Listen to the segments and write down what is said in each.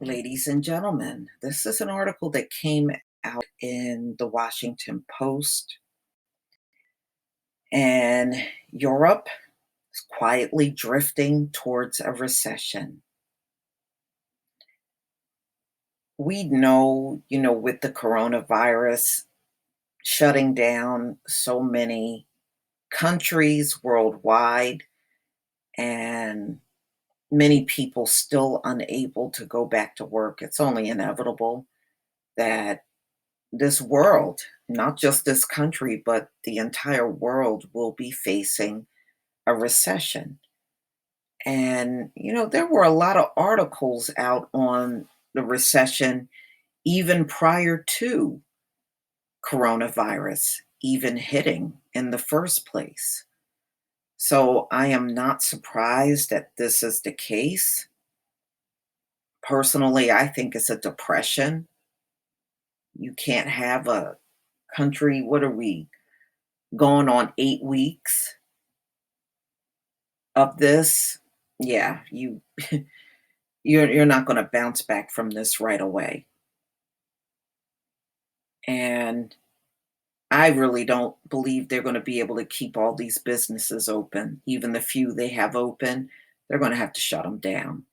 Ladies and gentlemen, this is an article that came out in the Washington Post, and Europe is quietly drifting towards a recession. We know, with the coronavirus shutting down so many countries worldwide and many people still unable to go back to work, it's only inevitable that this world, not just this country, but the entire world will be facing a recession. And, there were a lot of articles out on the recession even prior to coronavirus even hitting in the first place. So I am not surprised that this is the case. Personally, I think it's a depression. You can't have a country, what are we, going on 8 weeks of this? Yeah, you're not going to bounce back from this right away. And I really don't believe they're going to be able to keep all these businesses open. Even the few they have open, they're going to have to shut them down.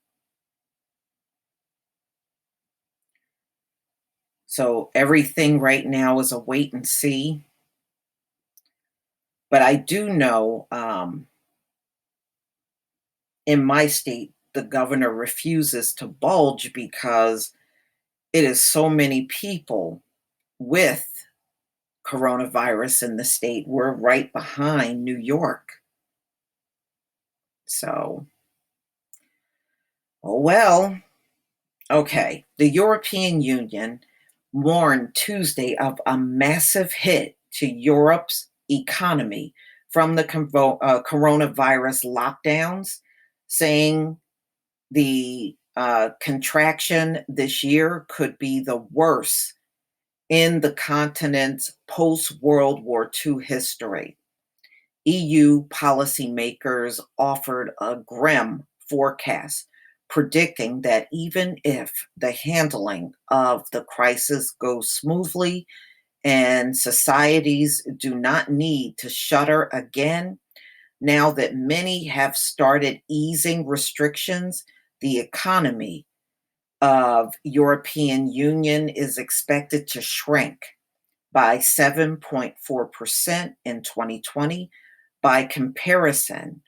So everything right now is a wait and see. But I do know, in my state, the governor refuses to budge because it is so many people with coronavirus in the state. We're right behind New York. So, oh well. Okay. The European Union warned Tuesday of a massive hit to Europe's economy from the coronavirus lockdowns, saying the contraction this year could be the worst in the continent's post World War II history. EU policymakers offered a grim forecast, predicting that even if the handling of the crisis goes smoothly and societies do not need to shutter again, now that many have started easing restrictions, the economy of European Union is expected to shrink by 7.4% in 2020. By comparison,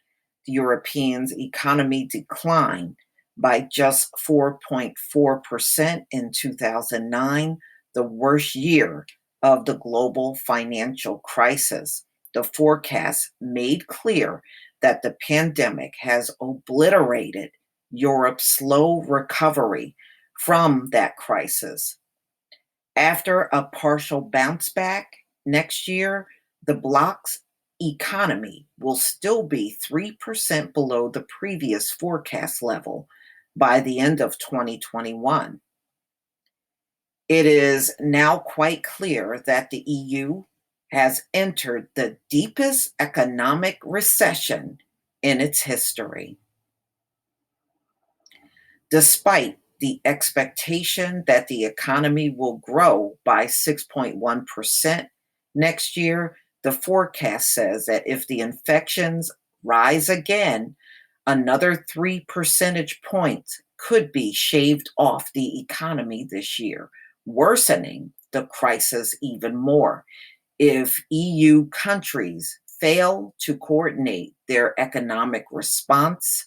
the Europeans' economy declined by just 4.4% in 2009, the worst year of the global financial crisis. The forecast made clear that the pandemic has obliterated Europe's slow recovery from that crisis. After a partial bounce back next year, the bloc's economy will still be 3% below the previous forecast level by the end of 2021. It is now quite clear that the EU has entered the deepest economic recession in its history. Despite the expectation that the economy will grow by 6.1% next year, the forecast says that if the infections rise again, another 3 percentage points could be shaved off the economy this year, worsening the crisis even more. If EU countries fail to coordinate their economic response,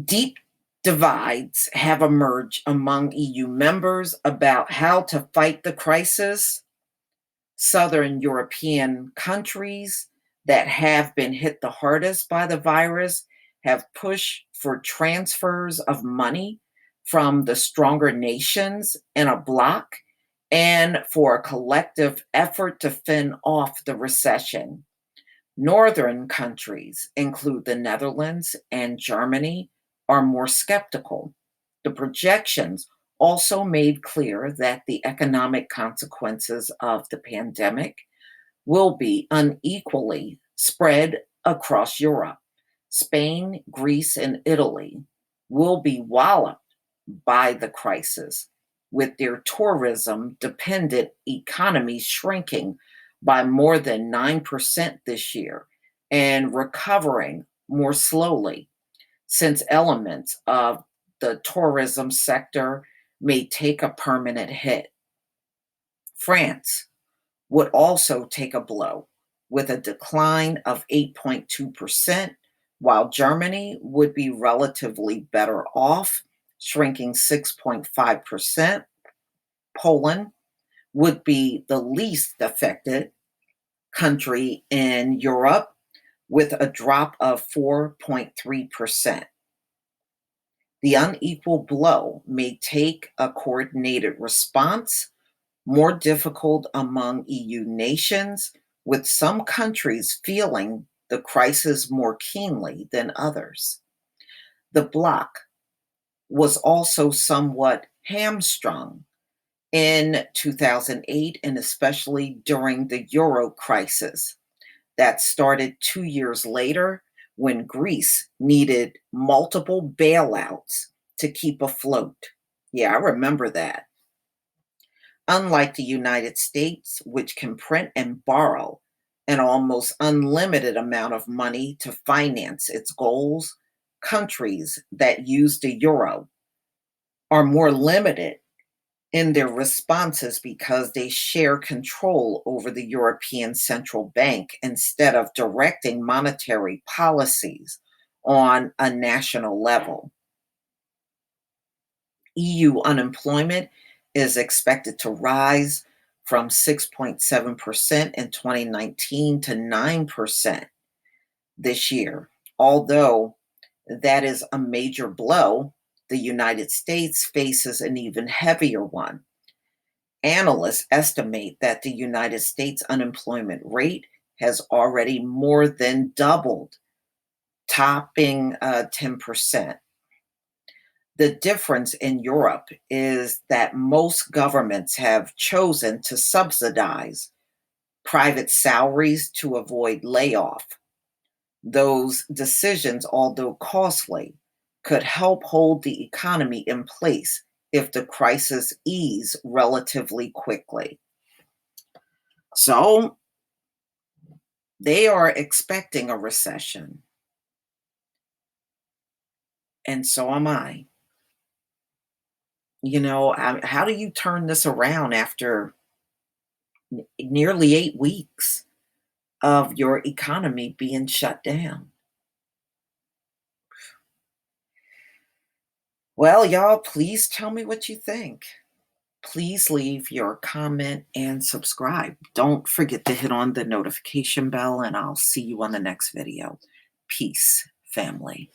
deep divides have emerged among EU members about how to fight the crisis. Southern European countries that have been hit the hardest by the virus have pushed for transfers of money from the stronger nations in a bloc and for a collective effort to fend off the recession. Northern countries include the Netherlands and Germany are more skeptical. The projections also made clear that the economic consequences of the pandemic will be unequally spread across Europe. Spain, Greece, and Italy will be walloped by the crisis, with their tourism dependent economy shrinking by more than 9% this year and recovering more slowly, since elements of the tourism sector may take a permanent hit. France would also take a blow with a decline of 8.2%, while Germany would be relatively better off, shrinking 6.5%. Poland would be the least affected country in Europe with a drop of 4.3%. The unequal blow may take a coordinated response, more difficult among EU nations, with some countries feeling the crisis more keenly than others. The bloc was also somewhat hamstrung in 2008 and especially during the euro crisis that started 2 years later when Greece needed multiple bailouts to keep afloat. Yeah, I remember that. Unlike the United States, which can print and borrow an almost unlimited amount of money to finance its goals, countries that use the euro are more limited in their responses because they share control over the European Central Bank instead of directing monetary policies on a national level. EU unemployment is expected to rise from 6.7% in 2019 to 9% this year. Although that is a major blow, the United States faces an even heavier one. Analysts estimate that the United States unemployment rate has already more than doubled, topping 10%. The difference in Europe is that most governments have chosen to subsidize private salaries to avoid layoff. Those decisions, although costly, could help hold the economy in place if the crisis ease relatively quickly. So they are expecting a recession, and so am I. How do you turn this around after nearly 8 weeks of your economy being shut down? Well, y'all, please tell me what you think. Please leave your comment and subscribe. Don't forget to hit on the notification bell, and I'll see you on the next video. Peace, family.